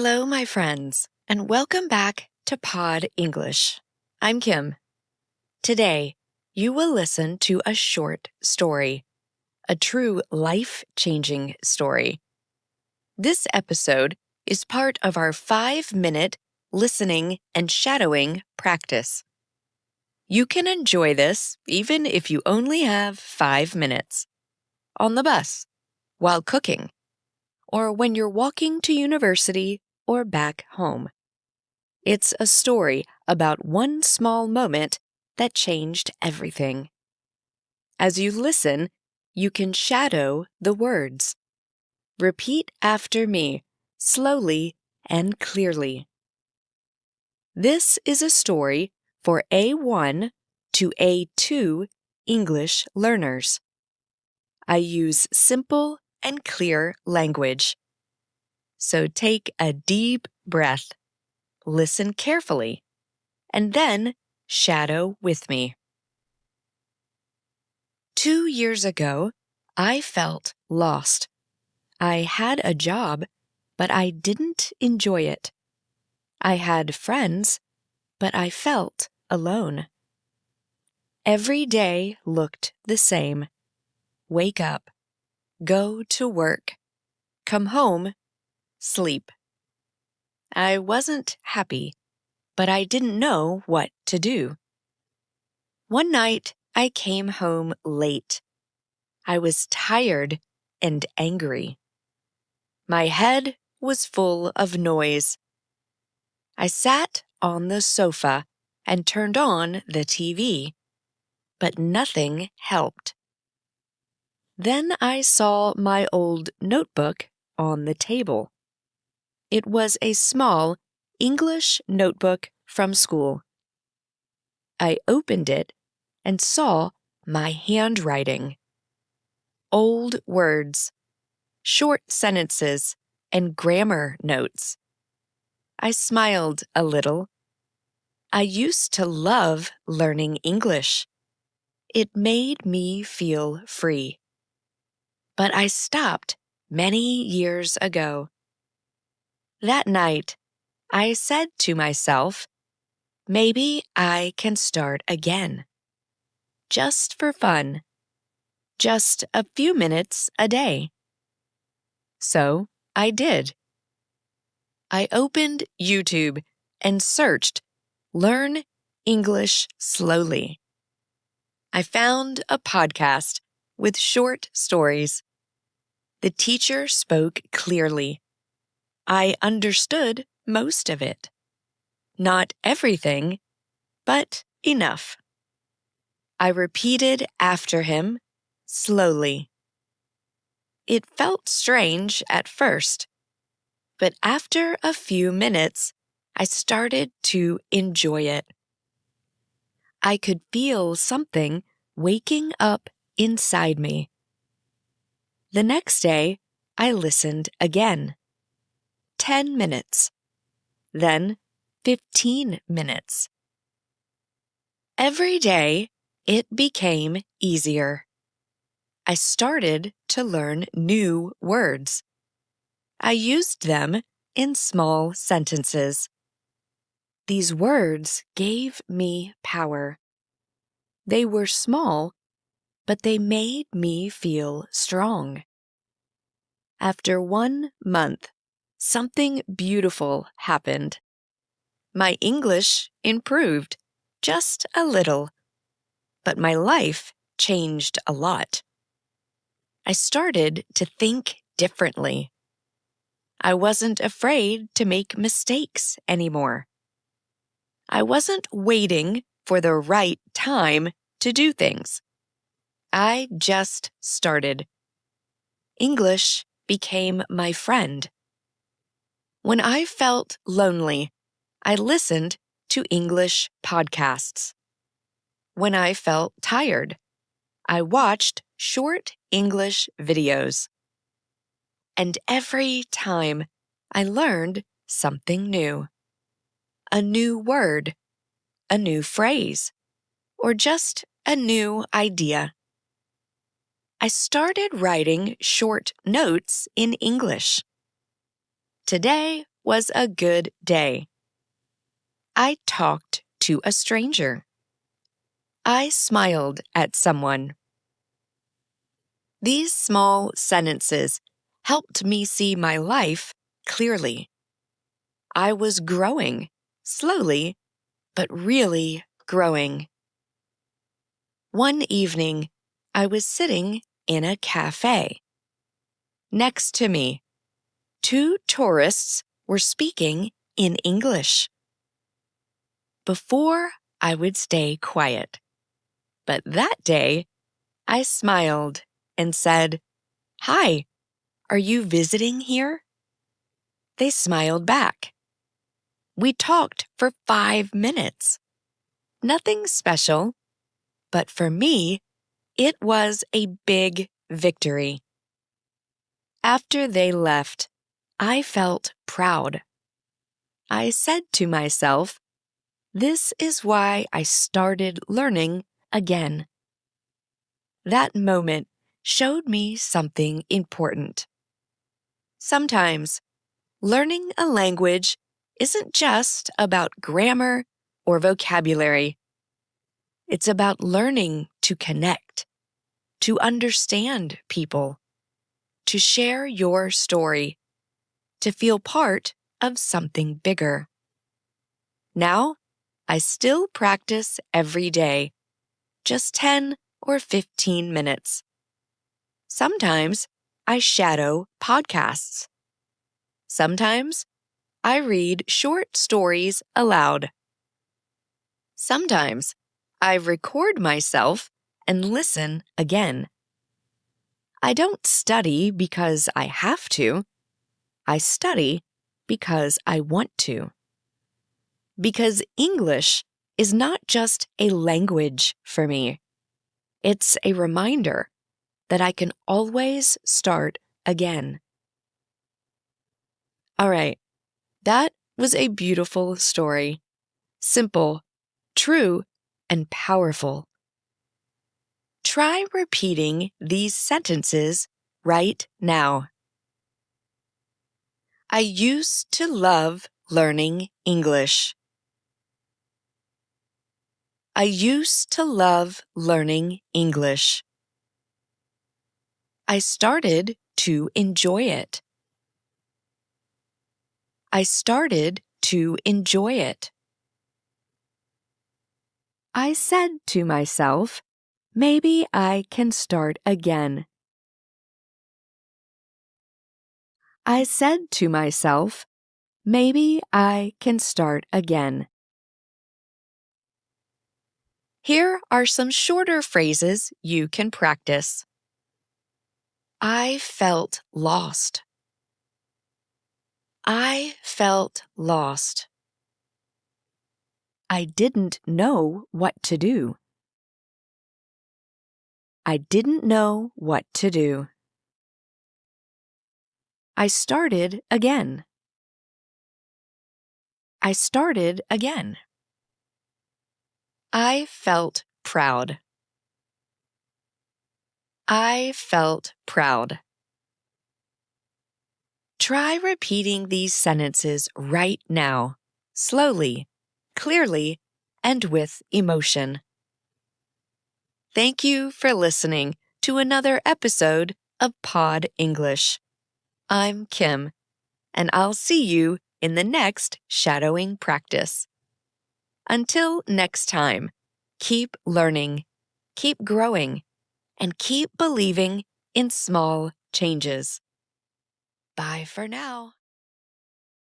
Hello, my friends, and welcome back to Pod English. I'm Kim. Today, you will listen to a short story, a true life-changing story. This episode is part of our 5-minute listening and shadowing practice. You can enjoy this even if you only have 5 minutes, on the bus, while cooking, or when you're walking to university or back home. It's a story about one small moment that changed everything. As you listen, you can shadow the words. Repeat after me, slowly and clearly. This is a story for A1 to A2 English learners. I use simple and clear language. So take a deep breath. Listen carefully, and then shadow with me. 2 years ago, I felt lost. I had a job, but I didn't enjoy it. I had friends, but I felt alone. Every day looked the same. Wake up, go to work, come home, sleep. I wasn't happy, but I didn't know what to do. One night, I came home late. I was tired and angry. My head was full of noise. I sat on the sofa and turned on the TV, but nothing helped. Then I saw my old notebook on the table. It was a small English notebook from school. I opened it and saw my handwriting. Old words, short sentences, and grammar notes. I smiled a little. I used to love learning English. It made me feel free. But I stopped many years ago. That night, I said to myself, maybe I can start again. Just for fun. Just a few minutes a day. So I did. I opened YouTube and searched Learn English Slowly. I found a podcast with short stories. The teacher spoke clearly. I understood most of it. Not everything, but enough. I repeated after him slowly. It felt strange at first, but after a few minutes, I started to enjoy it. I could feel something waking up inside me. The next day, I listened again. 10 minutes. Then 15 minutes. Every day, it became easier. I started to learn new words. I used them in small sentences. These words gave me power. They were small, but they made me feel strong. After 1 month, something beautiful happened. My English improved just a little, but my life changed a lot. I started to think differently. I wasn't afraid to make mistakes anymore. I wasn't waiting for the right time to do things. I just started. English became my friend. When I felt lonely, I listened to English podcasts. When I felt tired, I watched short English videos. And every time, I learned something new. A new word, a new phrase, or just a new idea. I started writing short notes in English. Today, was a good day. I talked to a stranger. I smiled at someone. These small sentences helped me see my life clearly. I was growing, slowly, but really growing. One evening, I was sitting in a cafe. Next to me, two tourists were speaking in English. Before, I would stay quiet. But that day, I smiled and said, "Hi, are you visiting here?" They smiled back. We talked for 5 minutes. Nothing special, but for me, it was a big victory. After they left, I felt proud. I said to myself, "This is why I started learning again." That moment showed me something important. Sometimes, learning a language isn't just about grammar or vocabulary. It's about learning to connect, to understand people, to share your story, to feel part of something bigger. Now, I still practice every day, just 10 or 15 minutes. Sometimes I shadow podcasts. Sometimes I read short stories aloud. Sometimes I record myself and listen again. I don't study because I have to. I study because I want to. Because English is not just a language for me. It's a reminder that I can always start again. All right, that was a beautiful story. Simple, true, and powerful. Try repeating these sentences right now. I used to love learning English. I used to love learning English. I started to enjoy it. I started to enjoy it. I said to myself, maybe I can start again. I said to myself, maybe I can start again. Here are some shorter phrases you can practice. I felt lost. I felt lost. I didn't know what to do. I didn't know what to do. I started again. I started again. I felt proud. I felt proud. Try repeating these sentences right now, slowly, clearly, and with emotion. Thank you for listening to another episode of Pod English. I'm Kim, and I'll see you in the next shadowing practice. Until next time, keep learning, keep growing, and keep believing in small changes. Bye for now.